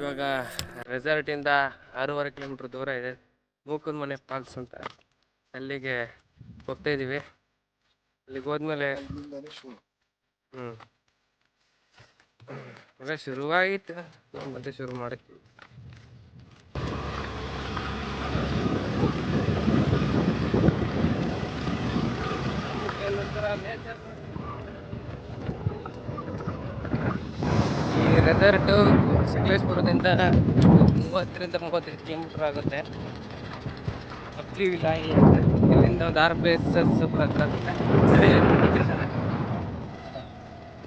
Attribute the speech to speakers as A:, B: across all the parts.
A: ಇವಾಗ ರೆಸಾರ್ಟಿಂದ 6.5 ಕಿಲೋಮೀಟ್ರ್ ದೂರ ಇದೆ ಮೂಕನ ಮನೆ ಫಾಲ್ಸ್ ಅಂತ. ಅಲ್ಲಿಗೆ ಹೋಗ್ತಾ ಇದ್ದೀವಿ. ಅಲ್ಲಿಗೆ ಹೋದ್ಮೇಲೆ ಇವಾಗ ಶುರುವಾಗಿತ್ತು, ಮತ್ತೆ ಶುರು ಮಾಡಿದ್ವಿ. ಈ ರೆಸಾರ್ಟು ಸಕಲೇಶ್ಪುರದಿಂದ 30-35 ಕಿಲೋಮೀಟ್ರ್ ಆಗುತ್ತೆ. ಅಪ್ಲಿ ವಿಲಾಯಿ ಇಲ್ಲಿಂದ ಒಂದು 6 ಪ್ಲೇಸಸ್ ಬರುತ್ತೆ.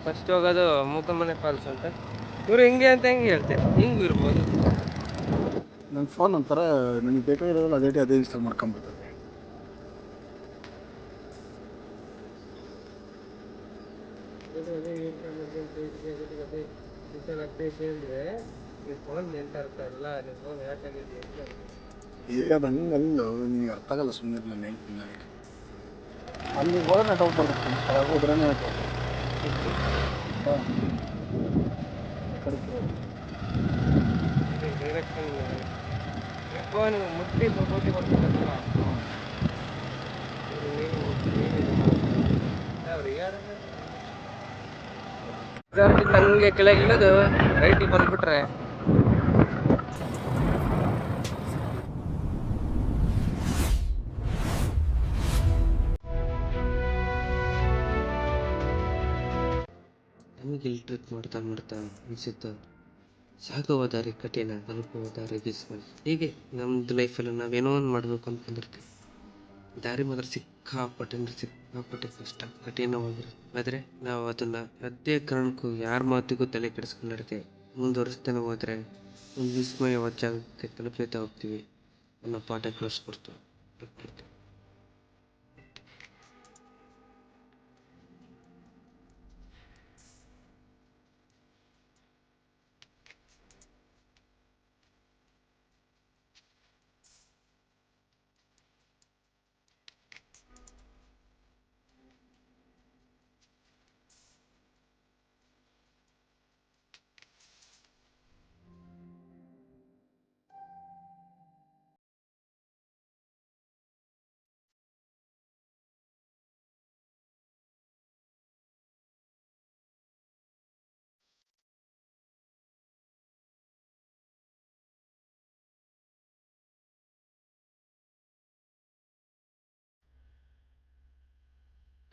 A: ಫಸ್ಟ್ ಹೋಗೋದು ಮೂಕನಮನೆ ಫಾಲ್ಸ್ ಅಂತ. ಇವ್ರು ಹಿಂಗೆ ಅಂತ ಹೆಂಗೆ ಹೇಳ್ತಾರೆ, ಹಿಂಗೂ ಇರ್ಬೋದು.
B: ನನ್ನ ಫೋನ್ ಒಂಥರ ನನಗೆ ಬೇಕಾಗಿರೋಲ್ಲ, ಅದೇ ಇನ್ಸ್ಟಾಲ್ ಮಾಡ್ಕೊಂಬಿಡ್ತದೆ. ಈಗ ಅದು ಹಂಗಲ್ಲೋ, ನಿನಗೆ ಅರ್ಥ ಆಗಲ್ಲ. ಸುಮ್ಮನೆ ನಾನು ಹೇಳ್ತೀನಿ. ನನಗೆ ಅಲ್ಲಿ ಹೋದ್ರೆ ಡೌಟ್ ಬರುತ್ತೆ, ಹೋದ್ರೆ
A: ಮುಟ್ಟಿ ಪ್ರಕೃತಿ ಬರ್ತಿಲ್ಲ. ಹಂಗೆ ಕೆಳಗೆ ಇಳಿದು ರೈಟಿಗೆ ಬಂದ್ಬಿಟ್ರೆ ನಮಗೆ ಇಲ್ಲಿ ಟ್ರಿಪ್ ಮಾಡ್ತಾ ಅನಿಸುತ್ತೆ, ಸಾಗುವ ದಾರಿ ಕಠಿಣ, ತಲುಪುವ ದಾರಿ ವಿಸ್ಮಯ. ಹೀಗೆ ನಮ್ಮದು ಲೈಫಲ್ಲಿ ನಾವೇನೋ ಒಂದು ಮಾಡಬೇಕು ಅಂದ್ಕೊಂಡಿರ್ತೀವಿ. ದಾರಿ ಮಾತ್ರ ಸಿಕ್ಕಾಪಟ್ಟೆ ಕಷ್ಟ, ಕಠಿಣವಾಗಿರುತ್ತೆ. ಆದರೆ ನಾವು ಅದನ್ನು ಯಾವುದೇ ಕಾರಣಕ್ಕೂ ಯಾರ ಮಾತಿಗೂ ತಲೆ ಕೆಡಿಸ್ಕೊಂಡಿರ್ತೀವಿ. ಮುಂದುವರಿಸ್ತಾನೆ ಹೋದರೆ ಒಂದು ವಿಸ್ಮಯವಾದ ಜಾಗಕ್ಕೆ ತಲುಪ್ತಾ ಹೋಗ್ತೀವಿ ಅನ್ನೋ ಪಾಠ ಕಲಿಸ್ಕೊಡ್ತೀವಿ.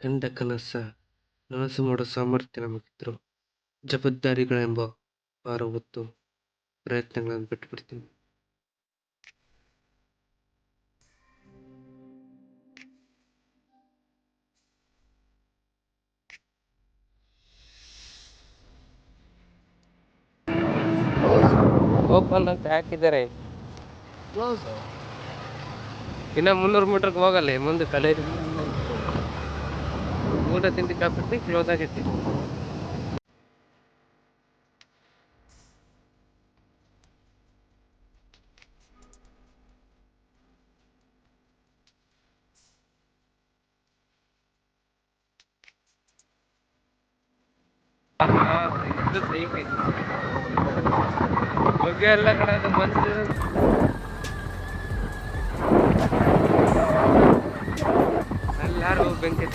A: ಕಂಡ ನನಸು ಮಾಡೋ ಸಾಮರ್ಥ್ಯ ನಮಗಿದ್ರು ಜವಾಬ್ದಾರಿಗಳೆಂಬ ಭಾರ ಹೊತ್ತು ಪ್ರಯತ್ನಗಳನ್ನು ಬಿಟ್ಟುಬಿಡ್ತೀವಿ. ಓಪನ್ ಅಂತ ಹಾಕಿದ್ದಾರೆ. ಇನ್ನು 300 ಮೀಟರ್ಗೆ ಹೋಗಲ್ಲ, ಮುಂದೆ ಕಲೆ ಊಟ ತಿಂಡಿ ಕಾಪಿಟ್ಟು ಕ್ಲೋಸ್ ಆಗೈತಿ. ಬಗ್ಗೆ ಎಲ್ಲ ಕಡೆ ಅದು ಬಂದು ಎಲ್ಲಾರು ಬೆಂಕಿ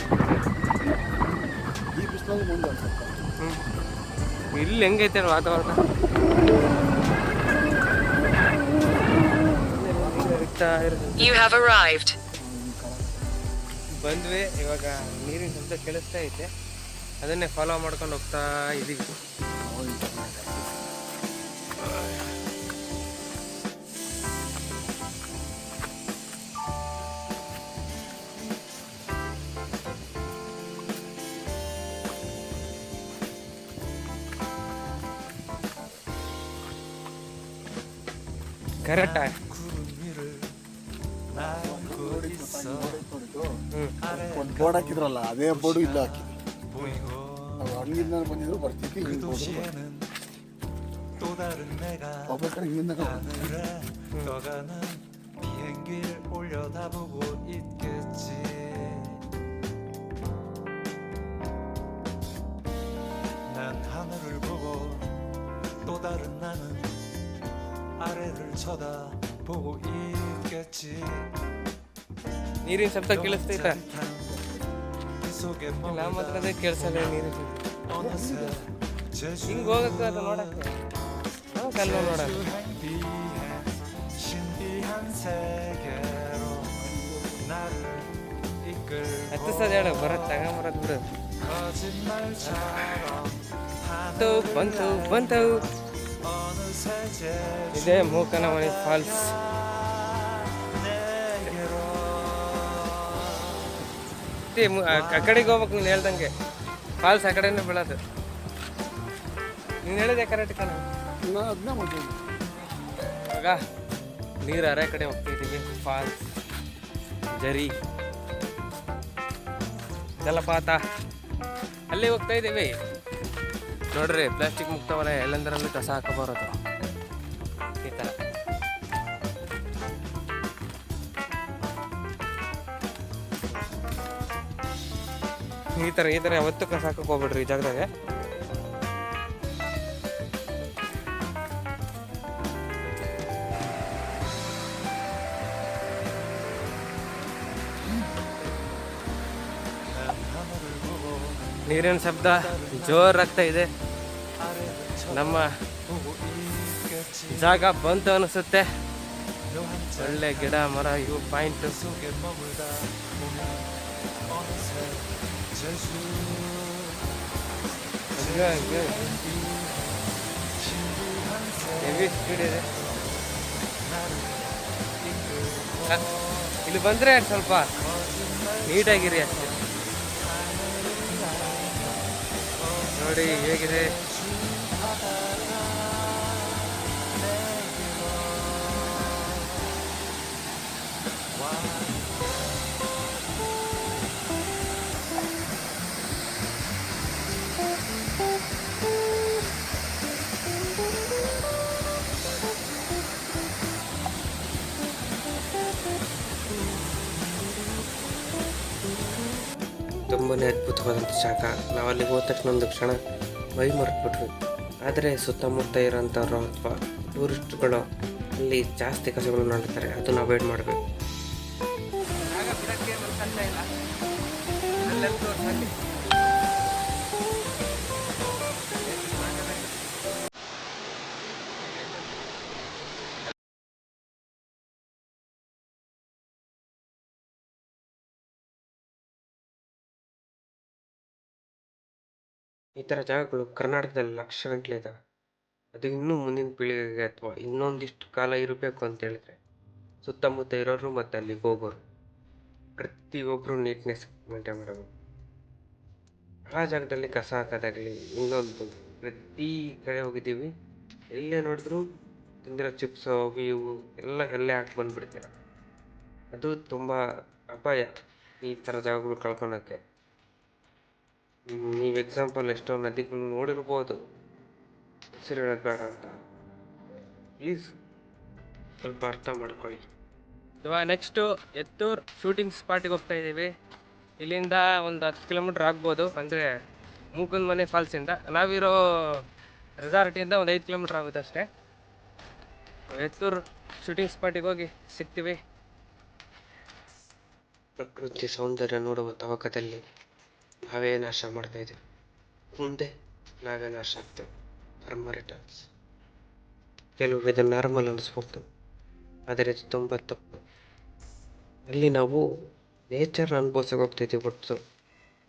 A: ಇಲ್ಲಿ ಹೆಂಗೈತೆ ವಾತಾವರಣ. ಬಂದ್ವಿ, ಇವಾಗ ನೀರಿನ ಶಬ್ದ ಕೇಳಿಸ್ತಾ ಐತೆ, ಅದನ್ನೇ ಫಾಲೋ ಮಾಡ್ಕೊಂಡು ಹೋಗ್ತಾ ಇದೀವಿ. ಕರೆಕ್ಟ್
B: ಒಂದು ಬೋರ್ಡ್ ಹಾಕಿದ್ರಲ್ಲ, ಅದೇ ಬೋರ್ಡು ಇಲ್ಲ ಹಾಕಿ. ನಾವು ಹಂಗಿಂದ ಬಂದಿದ್ರು ಬರ್ತಿದ್ವಿ, ಹಿಂಗಿಂದ
C: 난 하늘을 보고 또 다른 나는
A: ನೀರಿನ ಶಬ್ದ ಕೇಳಿಸ್ತೈತ? ಇಲ್ಲ ಮಾತ್ರ ಕೇಳಿಸಲ್ಲ ನೀರಿನ ಹಿಂಗೆ ಹೋಗಕ್ಕೆ ಅದು ನೋಡಕ್ಕೆ ಕಲ್ಲು ನೋಡಲ್ಲ. ಹತ್ತು ಸದ ಹೇಳ ಬರತ್ ತಗೊಂಬರತ್ ಬಿಡು. ಬಂತು ಬಂತು ಇದೇ ಮೂಕನಮಣಿ ಫಾಲ್ಸ್. ಆ ಕಡೆಗೆ ಹೋಗ್ಬೇಕು ನೀನು ಹೇಳ್ದಂಗೆ. ಫಾಲ್ಸ್ ಆ ಕಡೆನೇ ಬೀಳೋದು. ನೀನು ಹೇಳಿದೆ ಕರೆಕ್ಟ್ ಕಣ.
B: ಅದನ್ನ ಮಾಡ್ತೀನಿ
A: ಇವಾಗ ನೀರು ಅರೆ ಕಡೆ ಹೋಗ್ತಿದ್ದೀವಿ. ಫಾಲ್ಸ್, ಜರಿ, ಜಲಪಾತ ಅಲ್ಲಿ ಹೋಗ್ತಾ ಇದ್ದೀವಿ. ನೋಡ್ರಿ ಪ್ಲಾಸ್ಟಿಕ್ ಮುಕ್ತವಲ್ಲ, ಎಲ್ಲಂದರಲ್ಲಿ ಕಸ ಹಾಕಬಾರದು. ಈ ಥರ ಈ ಥರ ಯಾವತ್ತೂ ಕಸ ಹಾಕಕ್ಕೆ ಹೋಗ್ಬಿಡ್ರಿ ಈ ಜಾಗದಾಗ. ನೀರಿನ ಶಬ್ದ ಜೋರಾಗ್ತಾ ಇದೆ. ನಮ್ಮ ಜಾಗ ಬಂತು ಅನಿಸುತ್ತೆ. ಒಳ್ಳೆ ಗಿಡ ಮರ ಇವು ಪಾಯಿಂಟ್. ಹೆವಿ ಸ್ಪೀಡ್ ಇದೆ. ಇಲ್ಲಿ ಬಂದರೆ ಸ್ವಲ್ಪ ನೀಟಾಗಿರಿ ಅಷ್ಟೇ. ನೋಡಿ ಹೇಗಿದೆ. ತುಂಬಾ ಅದ್ಭುತವಾದಂಥ ಜಾಗ. ನಾವಲ್ಲಿ ಹೋದ ತಕ್ಷಣ ಒಂದು ಕ್ಷಣ ಮೈ ಮರೆತ್ಬಿಟ್ವಿ. ಆದರೆ ಸುತ್ತಮುತ್ತ ಇರೋಂಥವ್ರು ಅಥವಾ ಟೂರಿಸ್ಟ್ಗಳು ಅಲ್ಲಿ ಜಾಸ್ತಿ ಕಸಗಳು ನೋಡ್ತಾರೆ. ಅದನ್ನು ಅವಾಯ್ಡ್ ಮಾಡಬೇಕು. ಈ ಥರ ಜಾಗಗಳು ಕರ್ನಾಟಕದಲ್ಲಿ ಲಕ್ಷಗಟ್ಟಲೆ ಇದ್ದಾವೆ. ಅದು ಇನ್ನೂ ಮುಂದಿನ ಪೀಳಿಗೆಗೆ ಅಥವಾ ಇನ್ನೊಂದಿಷ್ಟು ಕಾಲ ಇರಬೇಕು ಅಂತ ಹೇಳಿದ್ರೆ ಸುತ್ತಮುತ್ತ ಇರೋರು ಮತ್ತು ಅಲ್ಲಿಗೆ ಹೋಗೋರು ಪ್ರತಿಯೊಬ್ಬರು ನೀಟ್ನೆಸ್ ಮೇಂಟೈನ್ ಮಾಡಬೇಕು. ಆ ಜಾಗದಲ್ಲಿ ಕಸ ಹಾಕೋದಾಗಲಿ ಇನ್ನೊಂದು ಪ್ರತಿ ಕಡೆ ಹೋಗಿದ್ದೀವಿ, ಎಲ್ಲೇ ನೋಡಿದ್ರು ತಿಂದಿರೋ ಚಿಪ್ಸು ಅವು ಇವು ಎಲ್ಲ ಎಲ್ಲೇ ಹಾಕಿ ಬಂದುಬಿಡ್ತೀರ. ಅದು ತುಂಬ ಅಪಾಯ ಈ ಥರ ಜಾಗಗಳು ಕಳ್ಕೊಳಕ್ಕೆ. ನೀವು ಎಕ್ಸಾಂಪಲ್ ಎಷ್ಟೋ ನದಿಗಳು ನೋಡಿರ್ಬೋದು, ಹೆಸರು ಹೇಳೋದು ಬೇಡ ಅಂತ. ಪ್ಲೀಸ್ ಸ್ವಲ್ಪ ಅರ್ಥ ಮಾಡ್ಕೊಳ್ಳಿ. ಇವಾಗ ನೆಕ್ಸ್ಟು ಎತ್ತೂರು ಶೂಟಿಂಗ್ ಸ್ಪಾಟಿಗೆ ಹೋಗ್ತಾ ಇದ್ದೀವಿ. ಇಲ್ಲಿಂದ ಒಂದು 10 ಕಿಲೋಮೀಟ್ರ್ ಆಗ್ಬೋದು. ಅಂದರೆ ಮೂಕನಮಣಿ ಫಾಲ್ಸಿಂದ ನಾವಿರೋ ರೆಸಾರ್ಟಿಂದ ಒಂದು 5 ಕಿಲೋಮೀಟ್ರ್ ಆಗುತ್ತೆ ಅಷ್ಟೇ. ಎತ್ತೂರು ಶೂಟಿಂಗ್ ಸ್ಪಾಟಿಗೆ ಹೋಗಿ ಸಿಗ್ತೀವಿ. ಪ್ರಕೃತಿ ಸೌಂದರ್ಯ ನೋಡುವ ತವಕದಲ್ಲಿ ನಾವೇ ನಾಶ ಮಾಡ್ತಾ ಇದ್ದೀವಿ. ಮುಂದೆ ನಾವೇ ನಾಶ ಆಗ್ತೇವೆ. ಕರ್ಮ ರಿಟರ್ನ್ಸ್. ಕೆಲವು ಇದನ್ನು ನಾರ್ಮಲ್ ಅನಿಸ್ಬೋದು, ಆದರೆ ಇದು ತುಂಬ ತಪ್ಪು. ಅಲ್ಲಿ ನಾವು ನೇಚರ್ನ ಅನುಭವಿಸೋಕೆ ಹೋಗ್ತಿದ್ದೀವಿ ಹೊರತು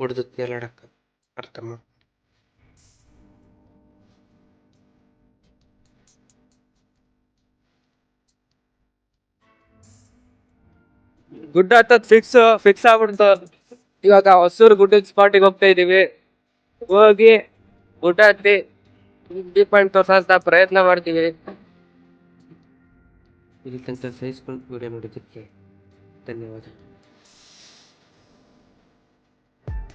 A: ಹೊಡೆದು ತೇಲಾಡಕ್ಕೆ. ಅರ್ಥ ಮಾಡಿ. ಗುಡ್ಡ ಹತ್ತದ ಫಿಕ್ಸ್ ಆಗ್ಬಿಡ್ತು. ಇವಾಗ ಹೊಸೂರು ಗುಡ್ಡದ ಸ್ಪಾಟಿಗೆ ಹೋಗ್ತಾ ಇದ್ದೀವಿ. ಹೋಗಿ ಗುಡ್ಡ ಹತ್ತಿ ವ್ಯೂ ಪಾಯಿಂಟ್ ತೋರ್ಸೋಂಥ ಪ್ರಯತ್ನ ಮಾಡ್ತೀವಿ. ಇಲ್ಲಿ ತನಕ ಸಹಿಸ್ಕೊಂಡು ವಿಡಿಯೋ ನೋಡಿದ್ದಕ್ಕೆ ಧನ್ಯವಾದ.